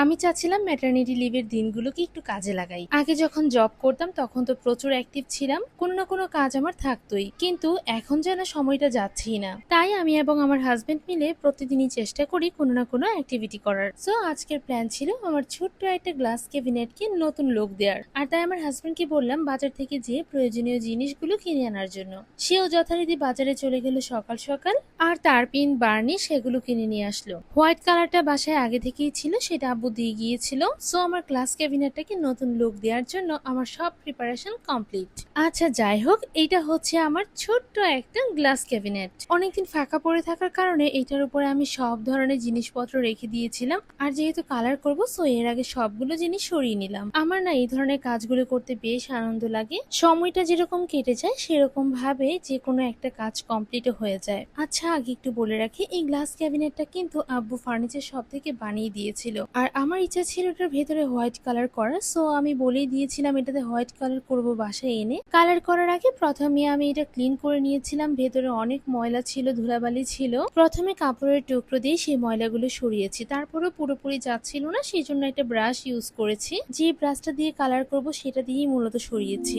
আমি চাচ্ছিলাম ম্যাটারনিটি লিভের দিনগুলোকে একটু কাজে লাগাই। আগে যখন জব করতাম তখন তো প্রচুর অ্যাক্টিভ ছিলাম, কোনো না কোনো কাজ আমার থাকতোই, কিন্তু এখন যেন সময়টা যাচ্ছেই না। তাই আমি এবং আমার হাজবেন্ড মিলে প্রতিদিনই চেষ্টা করি কোনো না কোনো অ্যাক্টিভিটি করার। সো আজকের প্ল্যান ছিল আমার ছোট্ট একটা গ্লাস ক্যাবিনেটকে নতুন লুক দেওয়ার, আর তাই আমার হাজবেন্ডকে বললাম বাজার থেকে যেয়ে প্রয়োজনীয় জিনিসগুলো কিনে আনার জন্য। সেও যথারীতি বাজারে চলে গেল সকাল সকাল, আর তার পিন বার্নি সেগুলো কিনে নিয়ে আসলো। হোয়াইট কালারটা বাসায় আগে থেকেই ছিল, সেটা আব্বু দিয়ে গিয়েছিল। সো আমার গ্লাস ক্যাবিনেটটাকে নতুন লুক দেওয়ার জন্য আমার সব প্রিপারেশন কমপ্লিট। আচ্ছা যাই হোক, এইটা হচ্ছে আমার ছোট্ট একটা গ্লাস ক্যাবিনেট। অনেকদিন ফাঁকা পড়ে থাকার কারণে এইটার উপরে আমি সব ধরনের জিনিসপত্র রেখে দিয়েছিলাম, আর যেহেতু কালার করব সো এর আগে সবগুলো জিনিস সরিয়ে নিলাম। আমার না এই ধরনের কাজগুলো করতে বেশ আনন্দ লাগে, সময়টা যেরকম কেটে যায় সেরকম ভাবে যে কোনো একটা কাজ কমপ্লিট হয়ে যায়। আচ্ছা আগে একটু বলে রাখি, এই গ্লাস ক্যাবিনেটটা কিন্তু আব্বু ফার্নিচার শপ থেকে বানিয়ে দিয়েছিল, আর আমার ইচ্ছা ছিল এটার ভেতরে হোয়াইট কালার করার। সো আমি বলেই দিয়েছিলাম এটাতে হোয়াইট কালার করব বাসায় এনে। কালার করার আগে প্রথমে আমি এটা ক্লিন করে নিয়েছিলাম, ভেতরে অনেক ময়লা ছিল, ধুলাবালি ছিল। প্রথমে কাপড়ের টুকরো দিয়ে সেই ময়লাগুলো সরিয়েছি, তারপরেও পুরোপুরি যাচ্ছিল না, সেই জন্য একটা ব্রাশ ইউজ করেছি। যে ব্রাশটা দিয়ে কালার করব সেটা দিয়েই মূলত সরিয়েছি।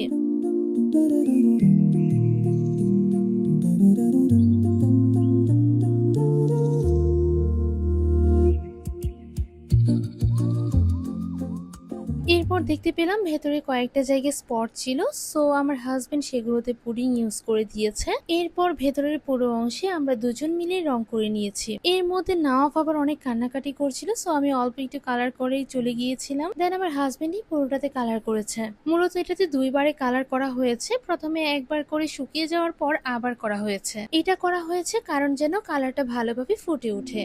এরপর দেখতে পেলাম ভেতরে কয়েকটা জায়গায় স্পট ছিল, সো আমার হাজবেন্ড সেগুলোতে পুডিং ইউজ করে দিয়েছে। এরপর ভেতরের পুরো অংশে আমরা দুজন মিলে রং করে নিয়েছি। এর মধ্যে নাওয়াফ আবার অনেক কান্নাকাটি করছিল, সো আমি অল্প একটু কালার করেই চলে গিয়েছিলাম। দেন আমার হাজবেন্ডই পুরোটাতে কালার করেছে। মূলত এটাতে দুইবারে কালার করা হয়েছে, প্রথমে একবার করে শুকিয়ে যাওয়ার পর আবার করা হয়েছে। এটা করা হয়েছে কারণ যেন কালারটা ভালোভাবে ফুটে ওঠে।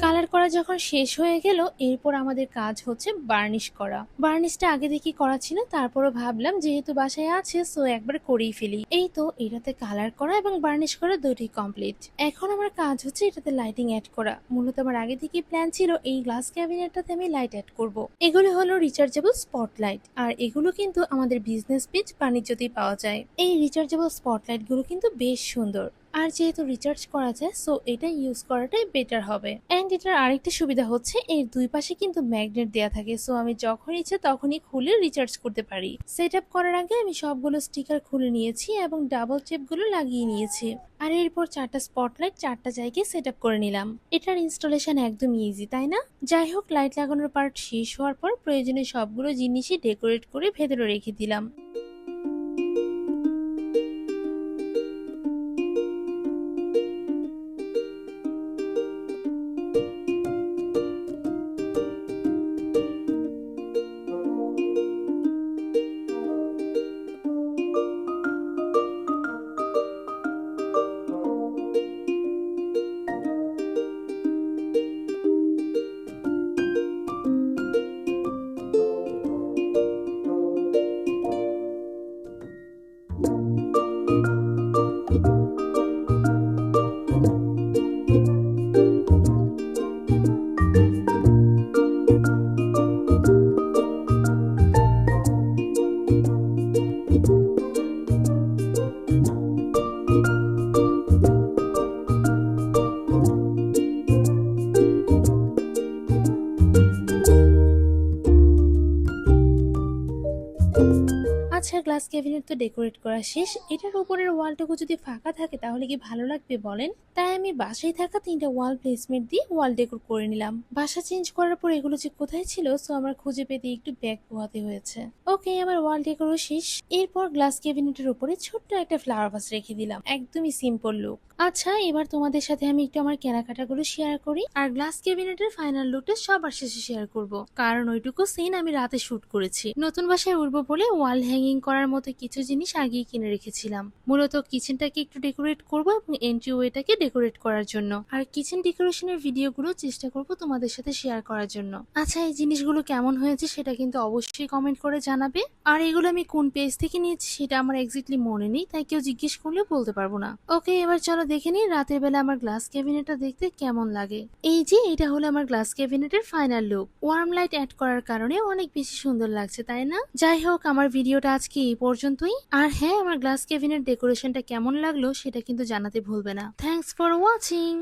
কালার করা যখন শেষ হয়ে গেল, এরপর আমাদের কাজ হচ্ছে বার্নিশ করা। বার্নিশটা আগে দেখি করা ছিল, তারপরও ভাবলাম যেহেতু বাসায় আছে সো একবার করেই ফেলি। এই তো এটাতে কালার করা এবং বার্নিশ করা দুটোই কমপ্লিট। এখন আমার কাজ হচ্ছে এটাতে লাইটিং অ্যাড করা। মূলত আমার আগে থেকেই প্ল্যান ছিল এই গ্লাস ক্যাবিনেটটাতে আমি লাইট অ্যাড করব। এগুলো হলো রিচার্জেবল স্পটলাইট, আর এগুলো কিন্তু আমাদের বিজনেস পেজ বাণিজ্যতেই পাওয়া যায়। এই রিচার্জেবল স্পটলাইট গুলো কিন্তু বেশ সুন্দর, আর যেহেতু রিচার্জ করা যায় সো এটা ইউজ করাটাই বেটার হবে। এন্ড এটার আরেকটা সুবিধা হচ্ছে এর দুই পাশে কিন্তু ম্যাগনেট দেয়া থাকে, সো আমি যখন ইচ্ছে তখনই খুলে রিচার্জ করতে পারি। সেট আপ করার আগে আমি সবগুলো স্টিকার খুলে নিয়েছি এবং ডাবল টেপ গুলো লাগিয়ে নিয়েছি। আর এরপর চারটা স্পটলাইট চারটা জায়গায় সেট আপ করে নিলাম। এটার ইনস্টলেশন একদম ইজি, তাই না? যাই হোক, লাইট লাগানোর পার্ট শেষ হওয়ার পর প্রয়োজনীয় সবগুলো জিনিসই ডেকোরেট করে ভেতরে রেখে দিলাম। আচ্ছা গ্লাস ক্যাবিনেট তো ডেকোরেট করা শেষ, এটার উপরের ওয়ালটুকু যদি ফাঁকা থাকে তাহলে কি ভালো লাগবে বলেন? তাই আমি বাসায় থাকা তিনটা ওয়াল প্লেসমেন্ট দিয়ে ওয়াল ডেকোর করে নিলাম। বাসা চেঞ্জ করার পর এগুলো যে কোথায় ছিল সো আমার খুঁজে পেতে একটু ব্যাগ পোহাতে হয়েছে। ওকে, আমার ওয়াল ডেকোরও শেষ। এরপর গ্লাস ক্যাবিনেটের উপরে ছোট্ট একটা ফ্লাওয়ার ভাস রেখে দিলাম, একদমই সিম্পল লুক। আচ্ছা এবার তোমাদের সাথে আমি একটু আমার কেনাকাটাগুলো শেয়ার করি, আর গ্লাস ক্যাবিনেটের ফাইনাল লুকটা সবার শেষে শেয়ার করব, কারণ ওইটুকু সিন আমি রাতে শুট করেছি। নতুন বাসায় উঠবো বলে ওয়াল হ্যাঙ্গিং করার মতো কিছু জিনিস আগেই কিনে রেখেছিলাম, মূলত কিচেনটাকে একটু ডেকোরেট করব এবং এন্ট্রি ওয়েটাকে ডেকোরেট করার জন্য। আর কিচেন ডেকোরেশনের ভিডিওগুলো চেষ্টা করব তোমাদের সাথে শেয়ার করার জন্য। আচ্ছা এই জিনিসগুলো কেমন হয়েছে সেটা কিন্তু অবশ্যই কমেন্ট করে জানাবে। আর এগুলো আমি কোন পেজ থেকে নিয়েছি সেটা আমার এক্স্যাক্টলি মনে নেই, তাই কেউ জিজ্ঞেস করলে বলতে পারবো না। ওকে, এবার চলো দেখে নিই রাতের বেলা আমার গ্লাস ক্যাবিনেটটা দেখতে কেমন লাগে। এই যে এটা হলো আমার গ্লাস ক্যাবিনেটের final look. Warm light add করার কারণে অনেক বেশি সুন্দর লাগছে, তাই না? যাই হোক, আমার ভিডিওটা আজকে এই পর্যন্তই। আর হ্যাঁ, আমার গ্লাস ক্যাবিনেট ডেকোরেশনটা কেমন লাগলো সেটা কিন্তু জানাতে ভুলবে না। Thanks for watching.